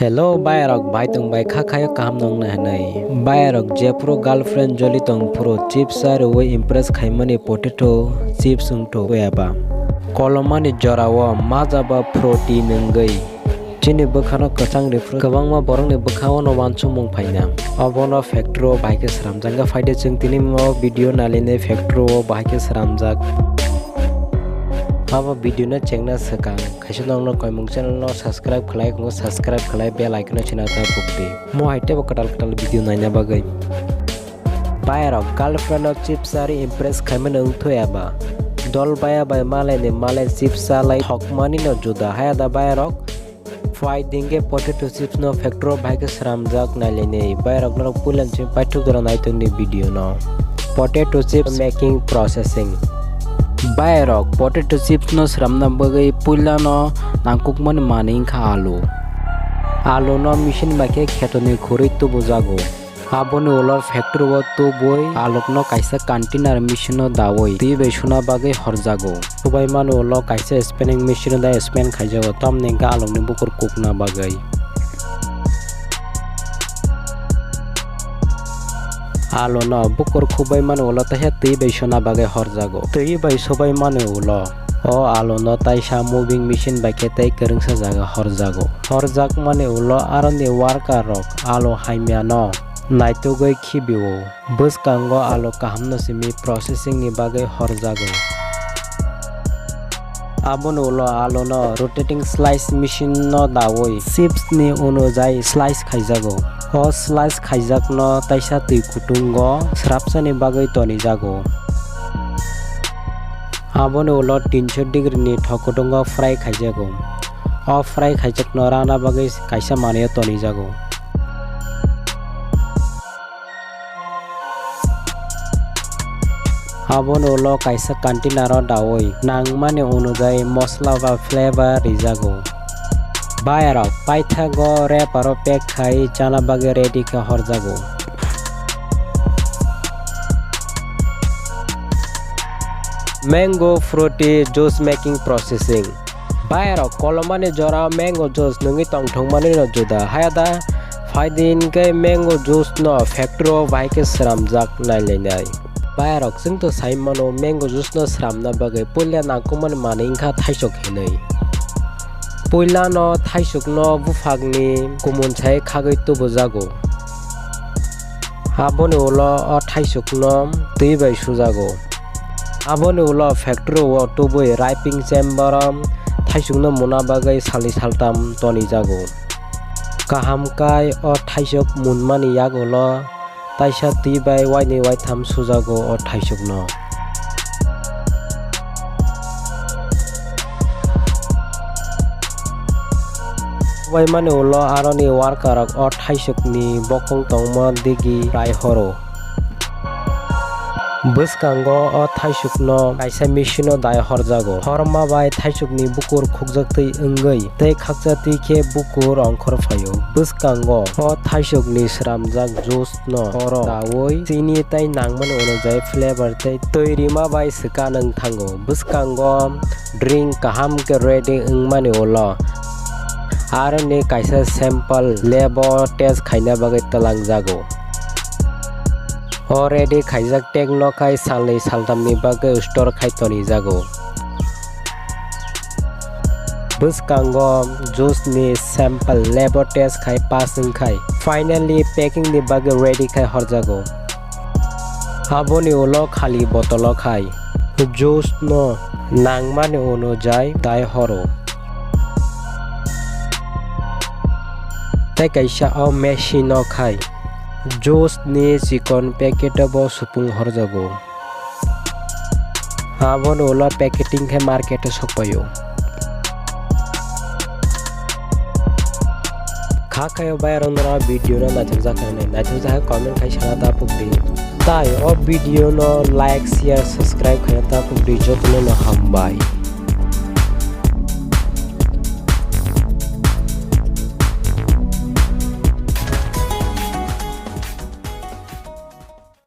Hello Bayrok bai tung bai kha khaya kaham nong na hanai Bayrok jepro girlfriend joli tong pro chips are we impress khaimani potato chips ungto weba kolomani jorawa majaba protein ngai chini bukhano kachang refru kabangma borong ni bukhawo no wansumung phaina abono factory bai ke sramjanga faide chung tini mo video naline factory bai ke sramjak Haba video na chengna sakang kaisa nong no koimung channel no subscribe khlai ko subscribe khlai bell icon no china ta pukti mo haite bo katal video naina bagai Bayrok girlfriend of chips are impress khaiman ungthoyaba dol baya bai male chips alai thokmani no juda haya da Bayrok fai dinge potato chips no factory bai ke sramjak nailene Bayrok no pulan chi paithuk dora naitong ni video no potato chips making processing Bayrok potato chips no sramna bagai puila no nangkukman maning kha alu no machine make khetoni khuri tu bujago aboni olor factory wo tu boi aluk no kaisa container machine no dawoi ti besuna bagai horjago subai manu olo kaisa spinning machine da spin khaijago tom nengka aluk ni bukur kukna bagai Alo no bukur khubai manu ulo ta tui besona bagai horjago tui bai sobai manu ulo o alo no taisa moving machine bai ke tai kerengsa jaga horjak mane ulo aroni worker rok alo haimya no naitogoi khibio buskango alo kaham no simi processing ni bagai horjago abono ulo alo no rotating slice machine no dawoi chips ni onojai slice khaijago o slice khaijak no taisa tui kutungo srapsani bagai toni jago aboni ulo 300 degree ni thokutungo fry khaijago o fry khaijak no rana bagai kaisa mane toni jago abono ulo kaisa container ro dawoi nangmani onujai mosla ba flavor rijago Bayrok paithago reparo pack khai chana bage ready kha horjago Mango fruity juice making processing Bayrok kolomani jora mango juice nungi tongthongmani no juda hayada faidin ke mango juice no factory bai ke sramjak naileinai Bayrok jing to saimano mango juice no sramna bage pulya nangkuman maningkha thaisok hinai Puila no thaisuk no bufagni kumunchai khagai tu bujago aboni ulo o thaisuk no tui bai sujago aboni ulo factory wo tubui ripening chamber thaisuk no muna bagai sali saltam toni jago kaham kai o thaisuk munmani yagulo taisa tui bai waini waitam sujago o thaisuk no Wai mane ulo aroni worker rok o thaisuk ni bokong tongmo digi rai horo buskango o thaisuk no kaisa machine no dai horjago horma bai thaisuk ni bukur khukjak tui ongoi tei khakja tui ke bukur ongkhor phaio buskango o thaisuk ni sramjak juice no oro dawoi chini tai nangmani onojai flavor tei toirima bai sika nang thango buskango drink kaham ke ready ongmani ulo Arani kaisa sample labo test khaina bagai talang jago already khaijak tag no khai salni saltamni bagai store khai toni jago buskango juice ni sample labo test khai pass khai finally packing ni bagai ready khai horjago aboni ulo khali botolo khai juice no nangmani onojai dai horo Tai kaisa o machine no khai juice ni chikon packet bo supung horjago abon ulo packeting khai market sokpayo kha khayo bayrondra video no naithok comment khai sana ta pukdi tai o video no like share subscribe khai ta pukdi jotno no hambai